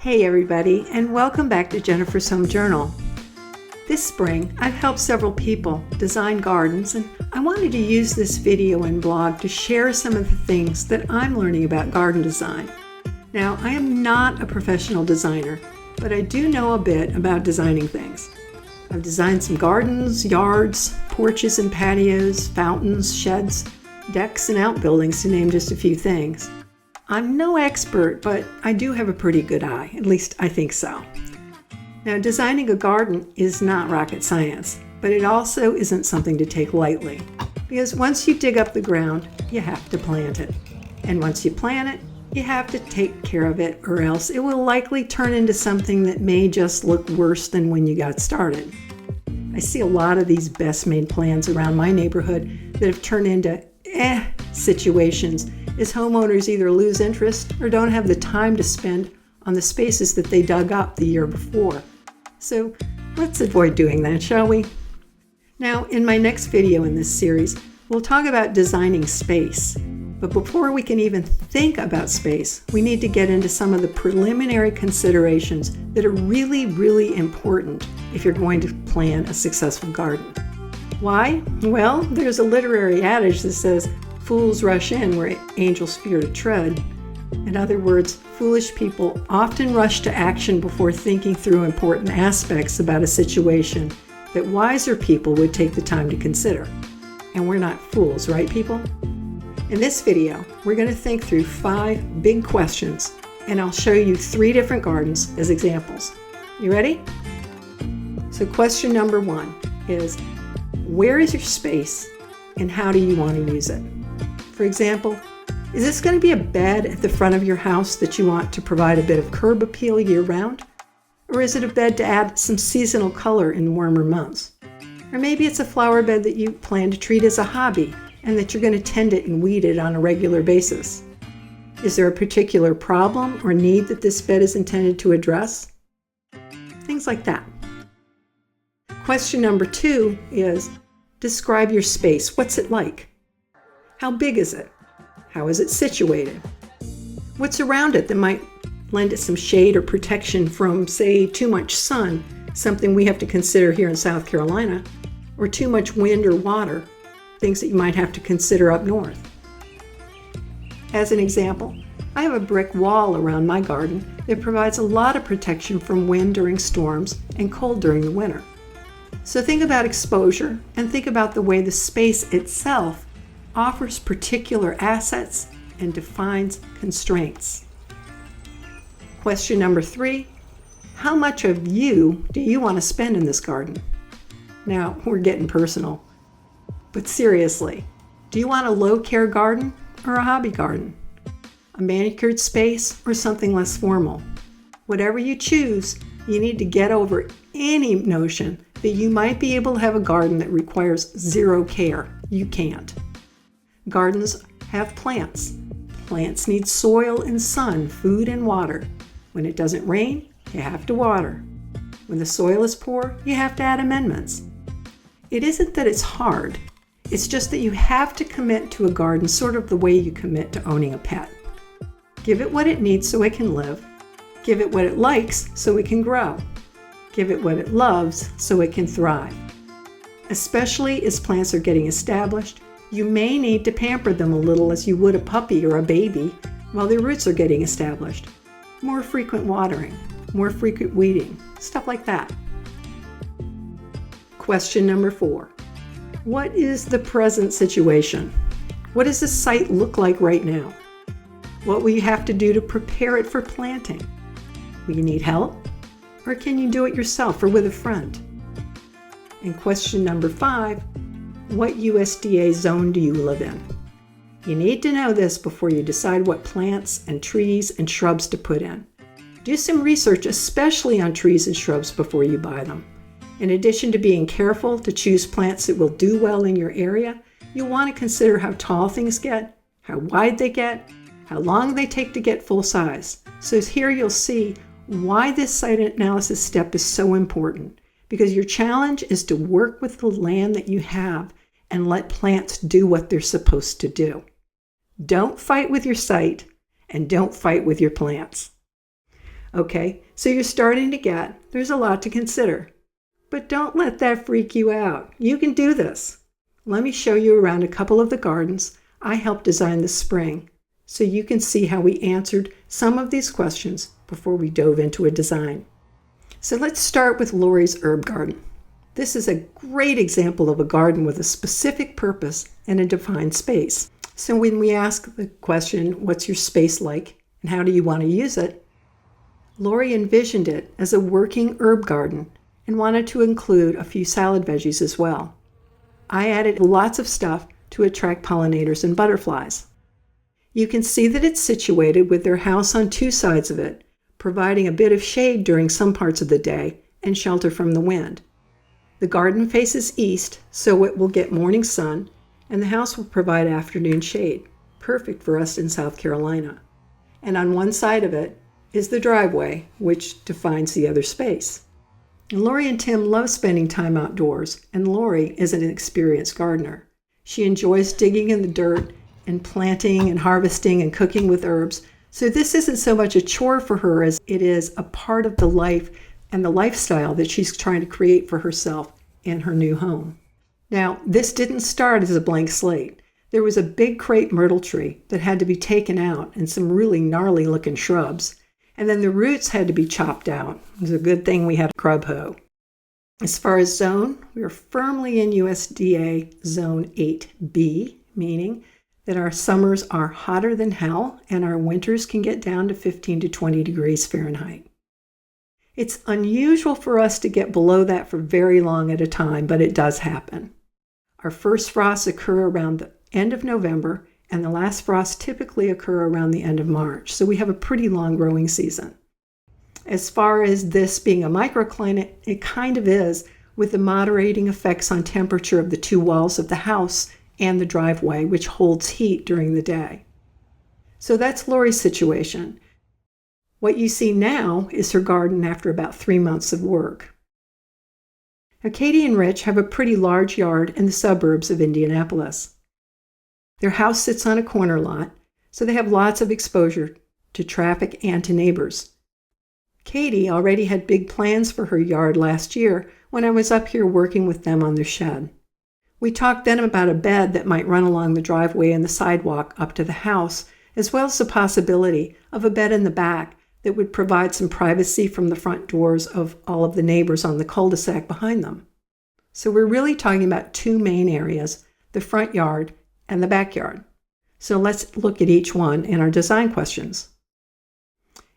Hey everybody, and welcome back to Jennifer's Home Journal. This spring, I've helped several people design gardens, and I wanted to use this video and blog to share some of the things that I'm learning about garden design. Now, I am not a professional designer, but I do know a bit about designing things. I've designed some gardens, yards, porches and patios, fountains, sheds, decks, and outbuildings, to name just a few things. I'm no expert, but I do have a pretty good eye, at least I think so. Now, designing a garden is not rocket science, but it also isn't something to take lightly, because once you dig up the ground, you have to plant it. And once you plant it, you have to take care of it, or else it will likely turn into something that may just look worse than when you got started. I see a lot of these best made plans around my neighborhood that have turned into situations as homeowners either lose interest or don't have the time to spend on the spaces that they dug up the year before. So let's avoid doing that, shall we? Now, in my next video in this series, we'll talk about designing space. But before we can even think about space, we need to get into some of the preliminary considerations that are really, really important if you're going to plan a successful garden. Why? Well, there's a literary adage that says, "Fools rush in where angels fear to tread." In other words, foolish people often rush to action before thinking through important aspects about a situation that wiser people would take the time to consider. And we're not fools, right, people? In this video, we're going to think through 5 big questions, and I'll show you 3 different gardens as examples. You ready? So question number 1 is, where is your space and how do you want to use it? For example, is this going to be a bed at the front of your house that you want to provide a bit of curb appeal year-round? Or is it a bed to add some seasonal color in warmer months? Or maybe it's a flower bed that you plan to treat as a hobby and that you're going to tend it and weed it on a regular basis. Is there a particular problem or need that this bed is intended to address? Things like that. Question number 2 is, describe your space. What's it like? How big is it? How is it situated? What's around it that might lend it some shade or protection from, say, too much sun, something we have to consider here in South Carolina, or too much wind or water, things that you might have to consider up north. As an example, I have a brick wall around my garden that provides a lot of protection from wind during storms and cold during the winter. So think about exposure and think about the way the space itself offers particular assets and defines constraints. Question number 3, how much of you do you want to spend in this garden? Now, we're getting personal, but seriously, do you want a low-care garden or a hobby garden? A manicured space or something less formal? Whatever you choose, you need to get over any notion that you might be able to have a garden that requires zero care. You can't. Gardens have plants. Plants need soil and sun, food and water. When it doesn't rain, you have to water. When the soil is poor, you have to add amendments. It isn't that it's hard. It's just that you have to commit to a garden sort of the way you commit to owning a pet. Give it what it needs so it can live. Give it what it likes so it can grow. Give it what it loves so it can thrive. Especially as plants are getting established, you may need to pamper them a little as you would a puppy or a baby while their roots are getting established. More frequent watering, more frequent weeding, stuff like that. Question number 4. What is the present situation? What does the site look like right now? What will you have to do to prepare it for planting? Will you need help? Or can you do it yourself or with a friend? And question number 5, what USDA zone do you live in? You need to know this before you decide what plants and trees and shrubs to put in. Do some research, especially on trees and shrubs, before you buy them. In addition to being careful to choose plants that will do well in your area, you'll want to consider how tall things get, how wide they get, how long they take to get full size. So here you'll see why this site analysis step is so important, because your challenge is to work with the land that you have and let plants do what they're supposed to do. Don't fight with your site and don't fight with your plants. Okay, so you're starting to get, there's a lot to consider. But don't let that freak you out. You can do this. Let me show you around a couple of the gardens I helped design this spring, so you can see how we answered some of these questions before we dove into a design. So let's start with Lori's herb garden. This is a great example of a garden with a specific purpose and a defined space. So when we ask the question, what's your space like and how do you want to use it? Lori envisioned it as a working herb garden and wanted to include a few salad veggies as well. I added lots of stuff to attract pollinators and butterflies. You can see that it's situated with their house on two sides of it, providing a bit of shade during some parts of the day and shelter from the wind. The garden faces east, so it will get morning sun, and the house will provide afternoon shade, perfect for us in South Carolina. And on one side of it is the driveway, which defines the other space. And Lori and Tim love spending time outdoors, and Lori is an experienced gardener. She enjoys digging in the dirt and planting and harvesting and cooking with herbs, so this isn't so much a chore for her as it is a part of the life and the lifestyle that she's trying to create for herself in her new home. Now, this didn't start as a blank slate. There was a big crepe myrtle tree that had to be taken out and some really gnarly looking shrubs. And then the roots had to be chopped out. It was a good thing we had a grub hoe. As far as zone, we are firmly in USDA Zone 8B, meaning that our summers are hotter than hell and our winters can get down to 15 to 20 degrees Fahrenheit. It's unusual for us to get below that for very long at a time, but it does happen. Our first frosts occur around the end of November, and the last frosts typically occur around the end of March, so we have a pretty long growing season. As far as this being a microclimate, it kind of is, with the moderating effects on temperature of the two walls of the house and the driveway, which holds heat during the day. So that's Lori's situation. What you see now is her garden after about 3 months of work. Now, Katie and Rich have a pretty large yard in the suburbs of Indianapolis. Their house sits on a corner lot, so they have lots of exposure to traffic and to neighbors. Katie already had big plans for her yard last year when I was up here working with them on their shed. We talked then about a bed that might run along the driveway and the sidewalk up to the house, as well as the possibility of a bed in the back that would provide some privacy from the front doors of all of the neighbors on the cul-de-sac behind them. So we're really talking about two main areas, the front yard and the backyard. So let's look at each one in our design questions.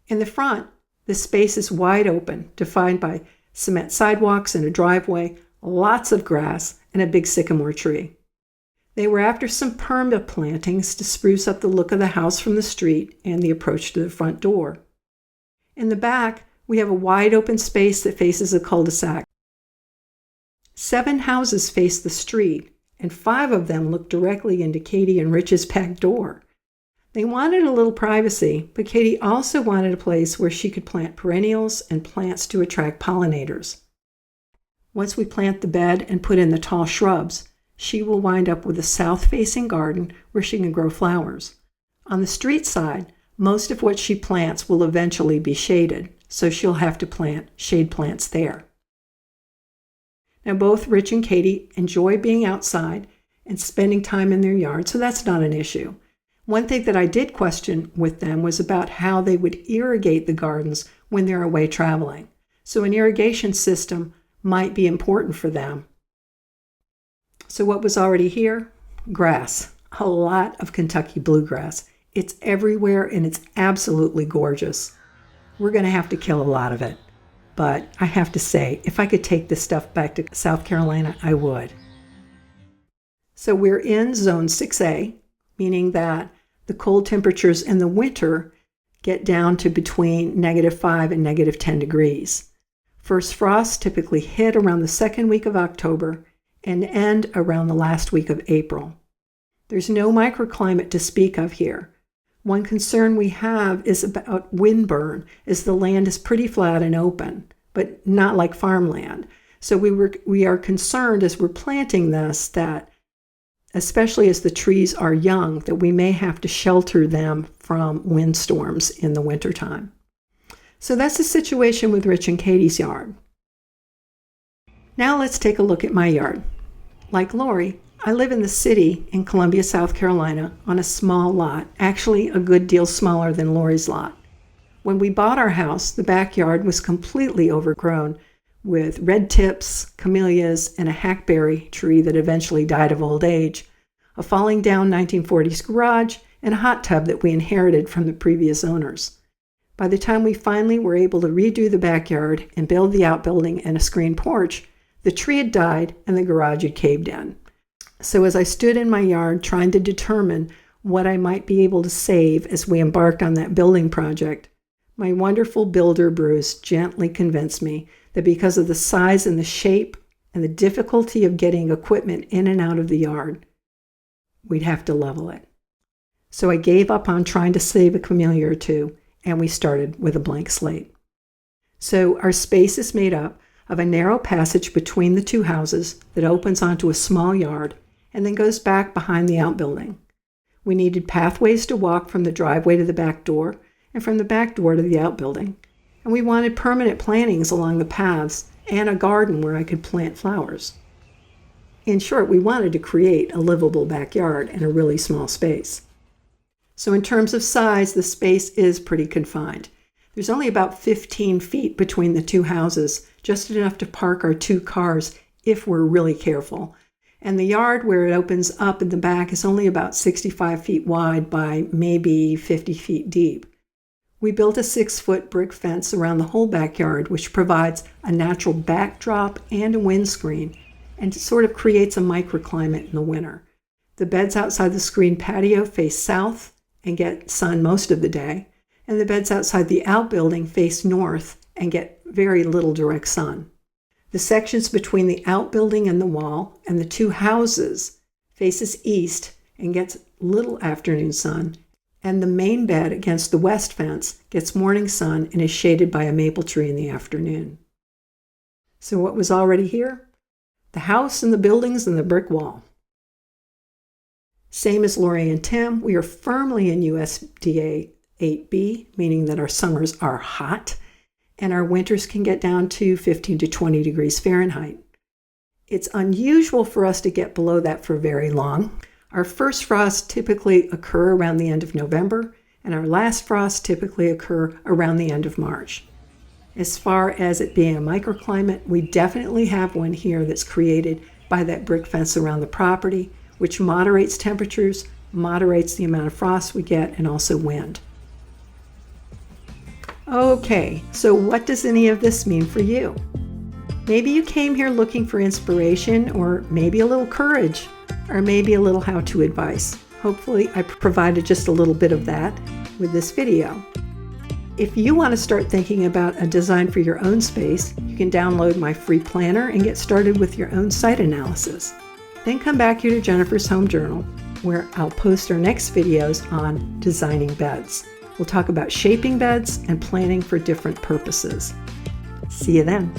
In the front, the space is wide open, defined by cement sidewalks and a driveway, lots of grass, and a big sycamore tree. They were after some perma plantings to spruce up the look of the house from the street and the approach to the front door. In the back, we have a wide open space that faces a cul-de-sac. 7 houses face the street, and 5 of them look directly into Katie and Rich's back door. They wanted a little privacy, but Katie also wanted a place where she could plant perennials and plants to attract pollinators. Once we plant the bed and put in the tall shrubs, she will wind up with a south-facing garden where she can grow flowers. On the street side, most of what she plants will eventually be shaded, so she'll have to plant shade plants there. Now, both Rich and Katie enjoy being outside and spending time in their yard, so that's not an issue. One thing that I did question with them was about how they would irrigate the gardens when they're away traveling. So an irrigation system might be important for them. So what was already here? Grass. A lot of Kentucky bluegrass. It's everywhere and it's absolutely gorgeous. We're going to have to kill a lot of it. But I have to say, if I could take this stuff back to South Carolina, I would. So we're in Zone 6A, meaning that the cold temperatures in the winter get down to between -5 and -10 degrees. First frosts typically hit around the second week of October and end around the last week of April. There's no microclimate to speak of here. One concern we have is about windburn, as the land is pretty flat and open, but not like farmland. So we are concerned as we're planting this that, especially as the trees are young, that we may have to shelter them from windstorms in the wintertime. So that's the situation with Rich and Katie's yard. Now let's take a look at my yard. Like Lori, I live in the city in Columbia, South Carolina, on a small lot, actually a good deal smaller than Lori's lot. When we bought our house, the backyard was completely overgrown with red tips, camellias, and a hackberry tree that eventually died of old age, a falling down 1940s garage, and a hot tub that we inherited from the previous owners. By the time we finally were able to redo the backyard and build the outbuilding and a screened porch, the tree had died and the garage had caved in. So as I stood in my yard trying to determine what I might be able to save as we embarked on that building project, my wonderful builder Bruce gently convinced me that because of the size and the shape and the difficulty of getting equipment in and out of the yard, we'd have to level it. So I gave up on trying to save a camellia or two, and we started with a blank slate. So our space is made up of a narrow passage between the two houses that opens onto a small yard and then goes back behind the outbuilding. We needed pathways to walk from the driveway to the back door and from the back door to the outbuilding, and we wanted permanent plantings along the paths and a garden where I could plant flowers. In short, we wanted to create a livable backyard in a really small space. So in terms of size, the space is pretty confined. There's only about 15 feet between the two houses, just enough to park our two cars if we're really careful. And the yard where it opens up in the back is only about 65 feet wide by maybe 50 feet deep. We built a 6-foot brick fence around the whole backyard, which provides a natural backdrop and a windscreen, and it sort of creates a microclimate in the winter. The beds outside the screened patio face south and get sun most of the day, and the beds outside the outbuilding face north and get very little direct sun. The sections between the outbuilding and the wall and the two houses faces east and gets little afternoon sun, and the main bed against the west fence gets morning sun and is shaded by a maple tree in the afternoon. So what was already here? The house and the buildings and the brick wall. Same as Lori and Tim, we are firmly in USDA 8B, meaning that our summers are hot and our winters can get down to 15 to 20 degrees Fahrenheit. It's unusual for us to get below that for very long. Our first frosts typically occur around the end of November, and our last frosts typically occur around the end of March. As far as it being a microclimate, we definitely have one here that's created by that brick fence around the property, which moderates temperatures, moderates the amount of frost we get, and also wind. Okay, so what does any of this mean for you? Maybe you came here looking for inspiration, or maybe a little courage, or maybe a little how-to advice. Hopefully, I provided just a little bit of that with this video. If you want to start thinking about a design for your own space, you can download my free planner and get started with your own site analysis. Then come back here to Jennifer's Home Journal, where I'll post our next videos on designing beds. We'll talk about shaping beds and planning for different purposes. See you then.